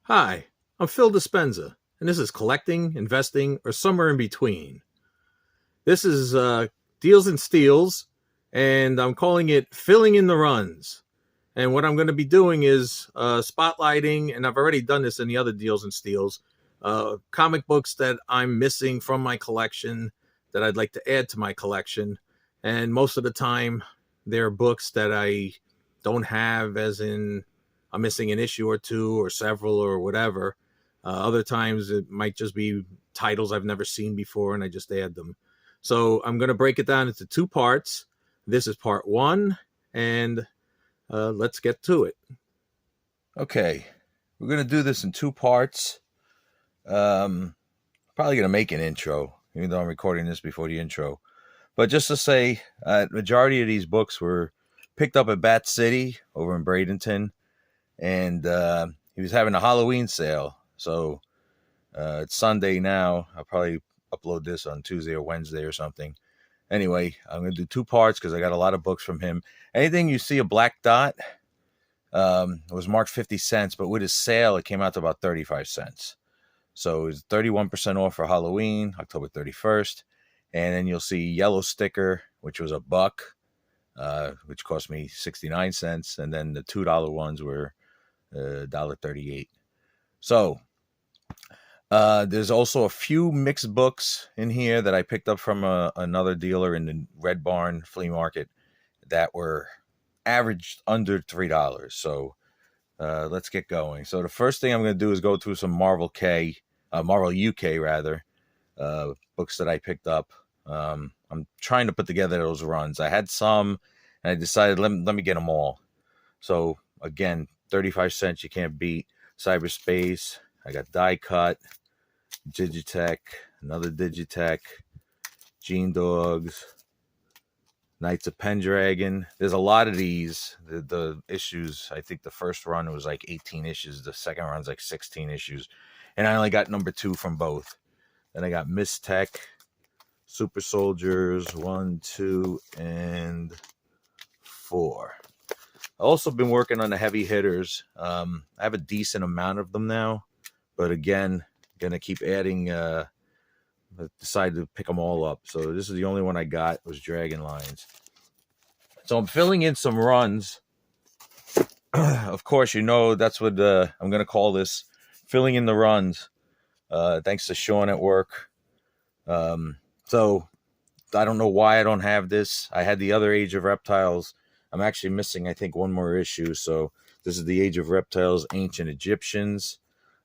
Hi, I'm Phil Dispenza, and this is Collecting, Investing, or Somewhere in Between. This is Deals and Steals, and I'm calling it Filling in the Runs. And what I'm going to be doing is spotlighting, and I've already done this in the other Deals and Steals, comic books that I'm missing from my collection that I'd like to add to my collection. And most of the time, they're books that I don't have, as in I'm missing an issue or two or several or whatever. Other times it might just be titles I've never seen before and I just add them. So I'm going to break it down into two parts. This is part one, and let's get to it. Okay, we're going to do this in two parts. Probably going to make an intro, even though I'm recording this before the intro. But just to say, majority of these books were picked up at Bat City over in Bradenton, and he was having a Halloween sale. So it's Sunday now. I'll probably upload this on Tuesday or Wednesday or something. Anyway, I'm going to do two parts because I got a lot of books from him. Anything you see a black dot, it was marked 50 cents, but with his sale, it came out to about 35 cents. So it was 31% off for Halloween, October 31st. And then you'll see yellow sticker, which was $1, which cost me 69 cents. And then the $2 ones were $1.38. So there's also a few mixed books in here that I picked up from another dealer in the Red Barn flea market that were averaged under $3. So let's get going. So the first thing I'm going to do is go through some Marvel UK rather, books that I picked up. I'm trying to put together those runs. I had some, and I decided let me get them all. So again, 35 cents you can't beat. Cyberspace. I got Die Cut, Digitech, another Digitech, Gene Dogs, Knights of Pendragon. There's a lot of these. The issues, I think the first run was like 18 issues. The second run's like 16 issues. And I only got number 2 from both. Then I got Miss Tech, Super Soldiers, 1, 2, and 4. I've also been working on the heavy hitters. I have a decent amount of them now. But again, going to keep adding. I decided to pick them all up. So this is the only one I got was Dragon Lines. So I'm filling in some runs. Of course, that's what I'm going to call this, filling in the runs. Thanks to Sean at work. So I don't know why I don't have this. I had the other Age of Reptiles. I'm actually missing, I think, one more issue. So this is the Age of Reptiles, Ancient Egyptians.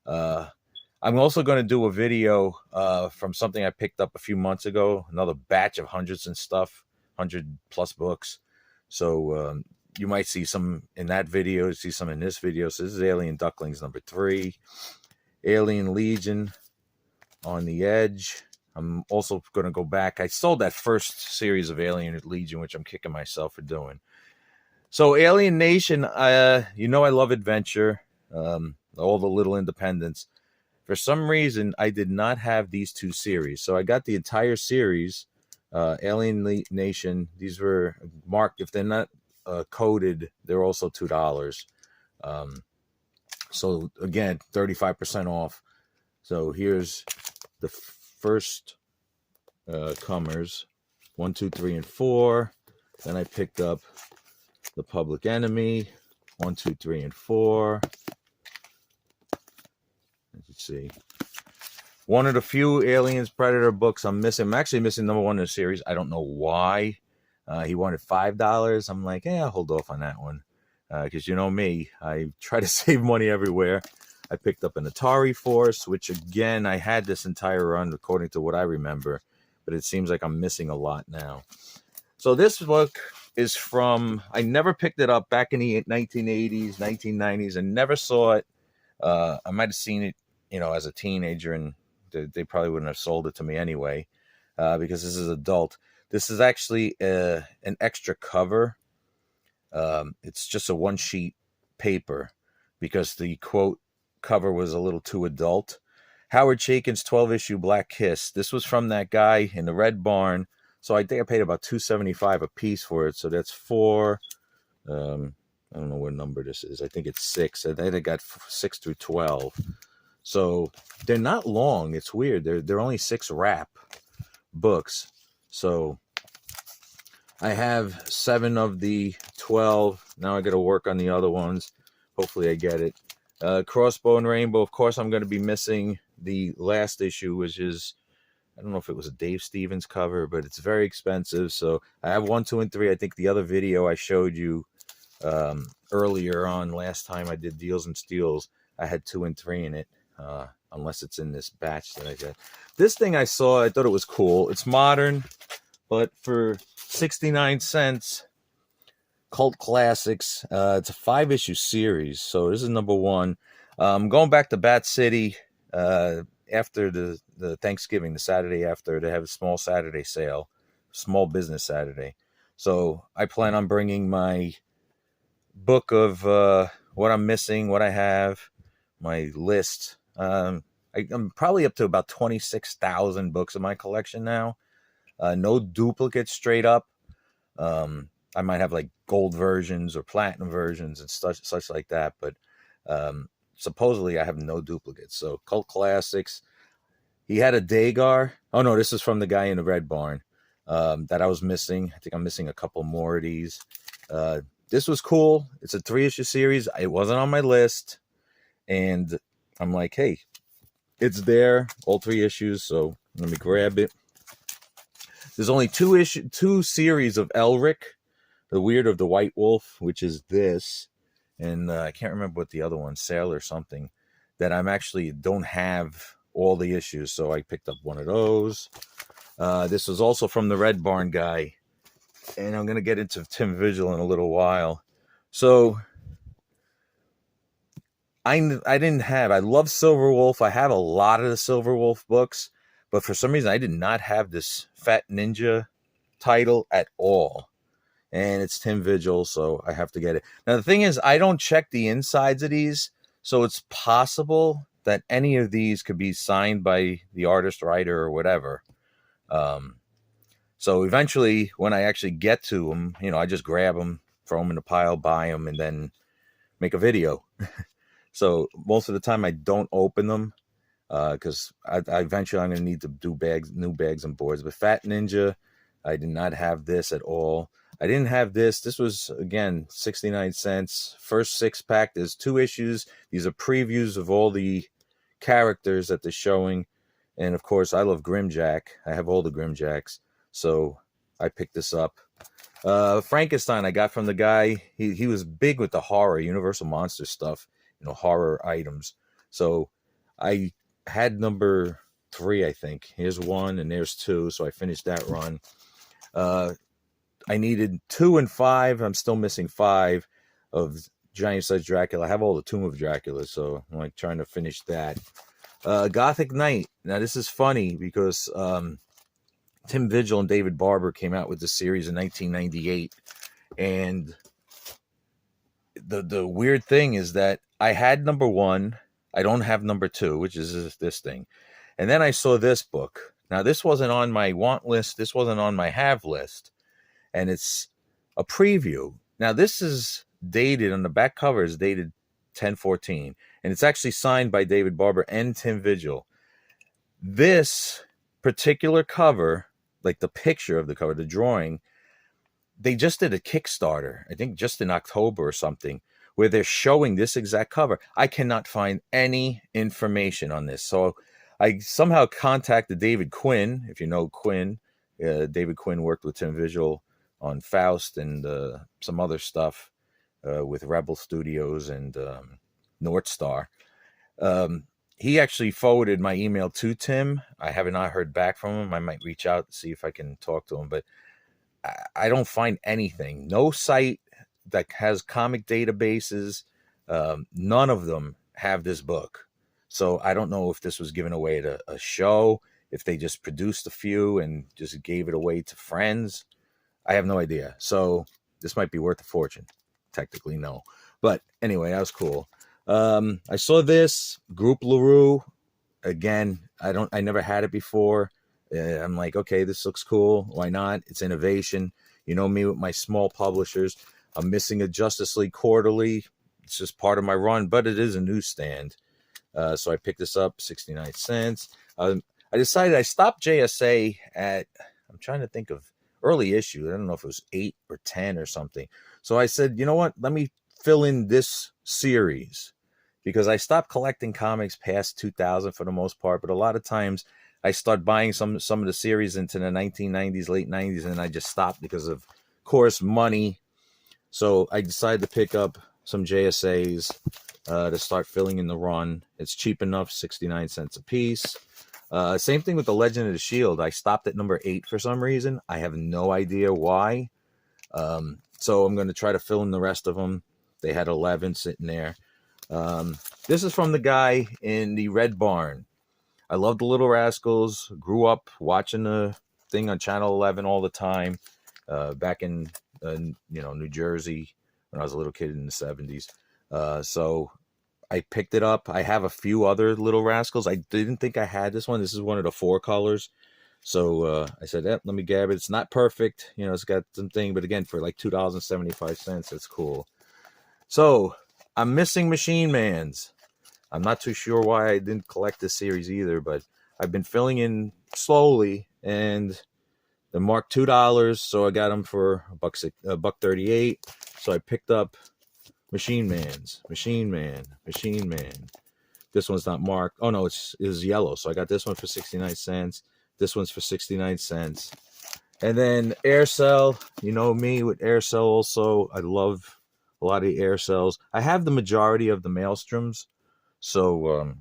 I'm also going to do a video from something I picked up a few months ago, another batch of hundreds and stuff, 100 plus books. So you might see some in that video, see some in this video. So this is Alien Ducklings number 3, Alien Legion, On the Edge. I'm also going to go back. I sold that first series of Alien Legion, which I'm kicking myself for doing. So Alien Nation, I love adventure, all the little independents. For some reason, I did not have these two series. So I got the entire series, Alien Nation. These were marked. If they're not coded, they're also $2. So again, 35% off. So here's the first comers, 1, 2, 3, and 4. Then I picked up The Public Enemy, 1, 2, 3, and 4. Let's see. One of the few Aliens Predator books I'm missing. I'm actually missing number 1 in the series. I don't know why. He wanted $5. I'm like, I'll hold off on that one. Because you know me, I try to save money everywhere. I picked up an Atari Force, which again, I had this entire run according to what I remember. But it seems like I'm missing a lot now. So this book is from, I never picked it up back in the 1980s, 1990s. I never saw it. I might have seen it, as a teenager, and they probably wouldn't have sold it to me anyway, because this is adult. This is actually an extra cover. It's just a 1-sheet paper because the quote cover was a little too adult. Howard Chaykin's 12-issue Black Kiss. This was from that guy in the Red Barn. So I think I paid about $2.75 a piece for it. So that's 4, I don't know what number this is. I think it's 6. And then I got 6 through 12. So they're not long. It's weird. They're only 6 wrap books. So I have 7 of the 12. Now I got to work on the other ones. Hopefully I get it. Crossbow and Rainbow. Of course, I'm going to be missing the last issue, which is, I don't know if it was a Dave Stevens cover, but it's very expensive. So I have 1, 2, and 3. I think the other video I showed you earlier on last time I did Deals and Steals, I had 2 and 3 in it, unless it's in this batch that I got. This thing I saw, I thought it was cool. It's modern, but for 69 cents, Cult Classics. It's a 5-issue series, so this is number 1. Going back to Bat City after the Thanksgiving, the Saturday after, they have a small Saturday sale, small business Saturday. So I plan on bringing my book of what I'm missing, what I have, my list. I'm probably up to about 26,000 books in my collection now. No duplicates straight up. I might have like gold versions or platinum versions and such like that, but supposedly I have no duplicates. So Cult Classics. He had a Dagar. Oh no, this is from the guy in the Red Barn that I was missing. I think I'm missing a couple more of these. This was cool. It's a 3-issue series. It wasn't on my list, and I'm like, hey, it's there, all 3 issues. So let me grab it. There's only 2 series of Elric, the Weird of the White Wolf, which is this, and I can't remember what the other one, Sail or something, that I'm actually don't have all the issues, so I picked up one of those. This was also from the Red Barn guy, and I'm going to get into Tim Vigil in a little while. So I love Silver Wolf. I have a lot of the Silver Wolf books, but for some reason I did not have this Fat Ninja title at all. And it's Tim Vigil, so I have to get it. Now, the thing is, I don't check the insides of these, so it's possible that any of these could be signed by the artist, writer, or whatever. So eventually, when I actually get to them, I just grab them, throw them in a pile, buy them, and then make a video. So most of the time, I don't open them because I eventually I'm going to need to do new bags and boards. But Fat Ninja, I did not have this at all. I didn't have this. This was, again, 69 cents. First 6-pack. There's 2 issues. These are previews of all the characters that they're showing. And, of course, I love Grimjack. I have all the Grimjacks. So I picked this up. Frankenstein I got from the guy. He was big with the horror, Universal Monster stuff, horror items. So I had number 3, I think. Here's 1 and there's 2. So I finished that run. I needed 2 and 5. I'm still missing 5 of Giant Size Dracula. I have all the Tomb of Dracula, so I'm like trying to finish that. Gothic Knight. Now this is funny because Tim Vigil and David Barber came out with the series in 1998, and the weird thing is that I had number 1. I don't have number 2, which is this thing, and then I saw this book. Now this wasn't on my want list. This wasn't on my have list. And it's a preview. Now, this is dated, on the back cover is dated 10/14. And it's actually signed by David Barber and Tim Vigil. This particular cover, like the picture of the cover, the drawing, they just did a Kickstarter, I think just in October or something, where they're showing this exact cover. I cannot find any information on this. So I somehow contacted David Quinn. If you know Quinn, David Quinn worked with Tim Vigil on Faust and some other stuff with Rebel Studios and North Star. He actually forwarded my email to Tim. I have not heard back from him. I might reach out and see if I can talk to him, but I don't find anything. No site that has comic databases. None of them have this book. So I don't know if this was given away at a show, if they just produced a few and just gave it away to friends. I have no idea. So this might be worth a fortune. Technically, no. But anyway, that was cool. I saw this Group LaRue. Again, I never had it before. I'm like, okay, this looks cool. Why not? It's innovation. You know me with my small publishers. I'm missing a Justice League Quarterly. It's just part of my run, but it is a newsstand. So I picked this up, 69 cents. I decided I stopped JSA at, I'm trying to think of early issue. I don't know if it was 8 or 10 or something. So I said, you know what? Let me fill in this series, because I stopped collecting comics past 2000 for the most part. But a lot of times I start buying some of the series into the 1990s, late 90s, and I just stopped because of course, money. So I decided to pick up some JSAs to start filling in the run. It's cheap enough, 69 cents a piece. Same thing with the Legend of the Shield. I stopped at number 8 for some reason. I have no idea why. So I'm going to try to fill in the rest of them. They had 11 sitting there. This is from the guy in the Red Barn. I love the Little Rascals. Grew up watching the thing on Channel 11 all the time. Back in New Jersey when I was a little kid in the 70s. So I picked it up. I have a few other Little Rascals. I didn't think I had this one. This is one of the 4 colors. So I said, let me grab it. It's not perfect. It's got some thing, but again, for like $2.75, it's cool. So I'm missing Machine Mans. I'm not too sure why I didn't collect this series either, but I've been filling in slowly, and they're marked $2, so I got them for $1.38. So I picked up Machine Man. This one's not marked. Oh no, it's yellow. So I got this one for 69 cents. This one's for 69 cents. And then Aircel. You know me with Aircel also. I love a lot of the Aircels. I have the majority of the Maelstroms. So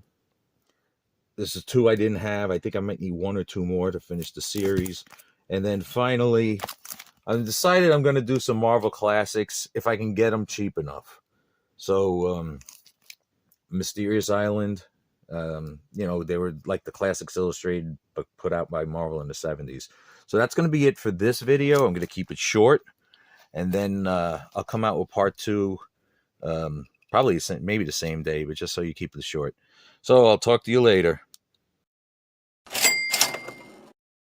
this is 2 I didn't have. I think I might need 1 or 2 more to finish the series. And then finally, I decided I'm going to do some Marvel Classics if I can get them cheap enough. So Mysterious Island, they were like the Classics Illustrated, but put out by Marvel in the 70s. So that's going to be it for this video. I'm going to keep it short. And then I'll come out with part 2, probably maybe the same day, but just so you keep it short. So I'll talk to you later.